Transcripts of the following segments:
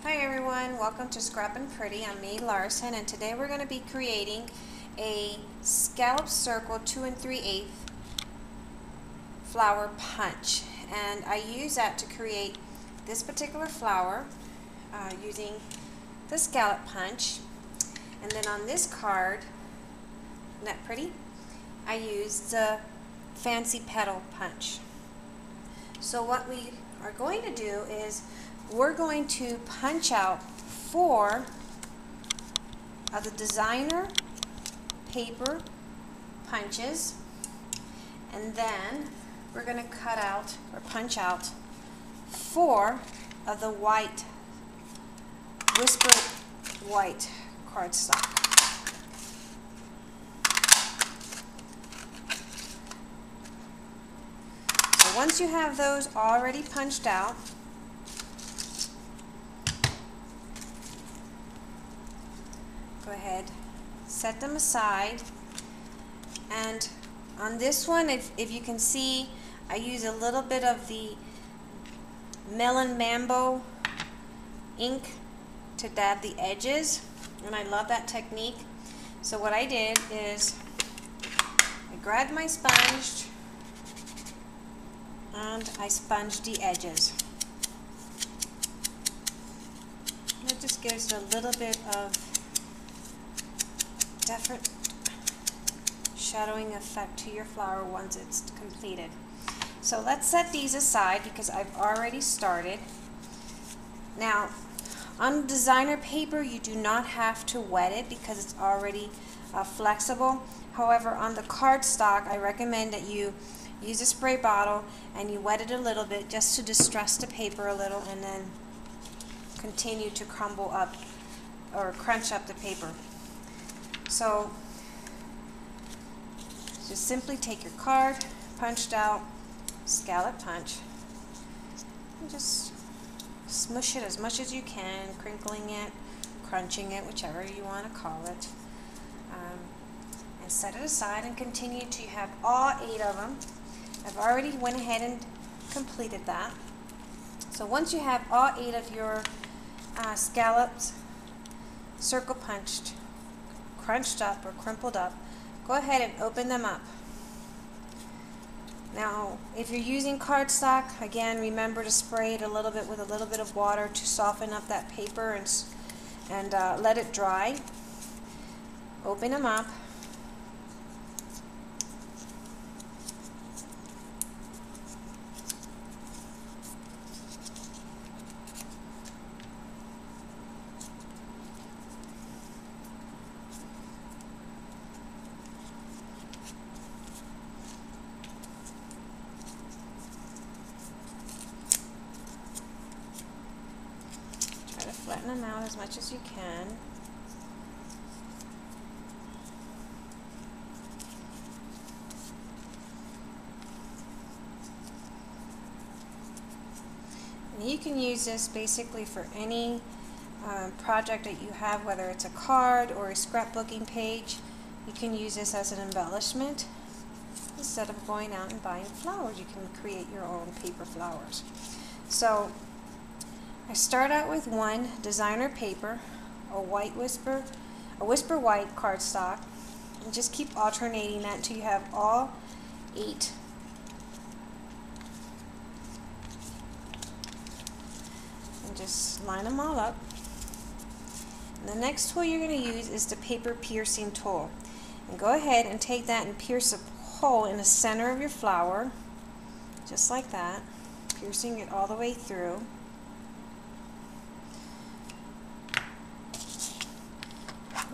Hi everyone, welcome to Scrap and Pretty. I'm Mae Larson, and today we're going to be creating a scallop circle 2 3/8 flower punch, and I use that to create this particular flower using the scallop punch. And then on this card, isn't that pretty? I used the fancy petal punch. So what we are going to do is we're going to punch out 4 of the designer paper punches, and then we're going to cut out or punch out 4 of the white whisper white cardstock. So once you have those already punched out, go ahead, set them aside. And on this one, if you can see, I use a little bit of the Melon Mambo ink to dab the edges, and I love that technique. So what I did is I grabbed my sponge and I sponged the edges. It just gives a little bit of different shadowing effect to your flower once it's completed. So let's set these aside because I've already started. Now on designer paper you do not have to wet it because it's already flexible. However, on the cardstock I recommend that you use a spray bottle and you wet it a little bit just to distress the paper a little, and then continue to crumble up or crunch up the paper. So just simply take your card, punched out, scallop punch, and just smush it as much as you can, crinkling it, crunching it, whichever you want to call it, and set it aside and continue to have all 8 of them. I've already went ahead and completed that. So once you have all 8 of your scallops circle punched, crunched up or crumpled up, go ahead and open them up. Now if you're using cardstock, again remember to spray it a little bit with a little bit of water to soften up that paper and let it dry. Open them up. Flatten them out as much as you can. And you can use this basically for any project that you have, whether it's a card or a scrapbooking page. You can use this as an embellishment. Instead of going out and buying flowers, you can create your own paper flowers. So I start out with one designer paper, a whisper white cardstock, and just keep alternating that until you have all 8. And just line them all up. And the next tool you're going to use is the paper piercing tool. And go ahead and take that and pierce a hole in the center of your flower, just like that, piercing it all the way through.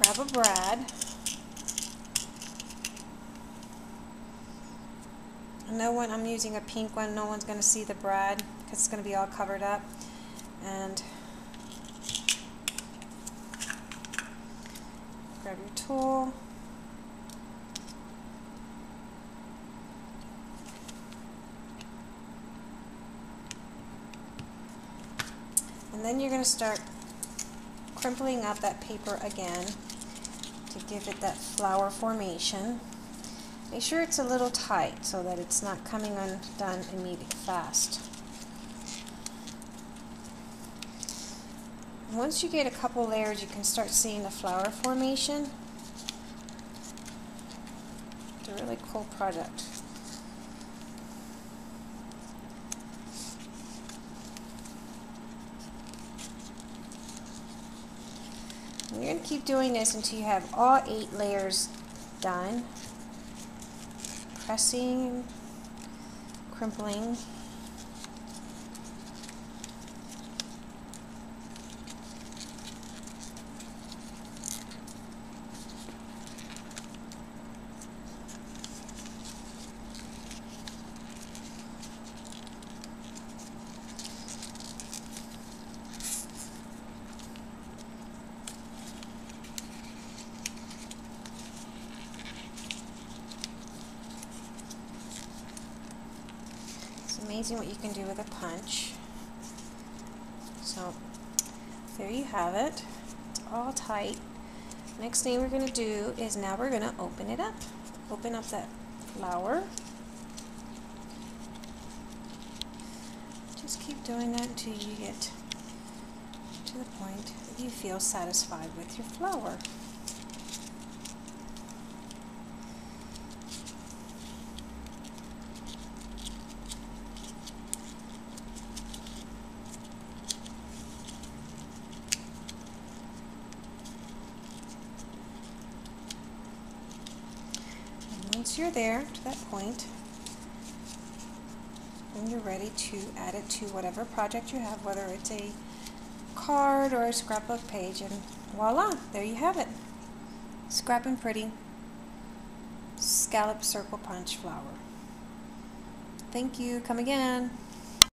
Grab a brad. I'm using a pink one. No one's going to see the brad because it's going to be all covered up. And grab your tool. And then you're going to start crimpling up that paper again to give it that flower formation. Make sure it's a little tight so that it's not coming undone immediately fast. Once you get a couple layers, you can start seeing the flower formation. It's a really cool project. And you're going to keep doing this until you have all 8 layers done. Pressing, crimpling. Amazing what you can do with a punch. So there you have it. It's all tight. Next thing we're going to do is now we're going to open it up. Open up that flower. Just keep doing that until you get to the point that you feel satisfied with your flower. Once you're there to that point, then you're ready to add it to whatever project you have, whether it's a card or a scrapbook page, and voila, there you have it. Scrap and pretty scallop circle punch flower. Thank you. Come again.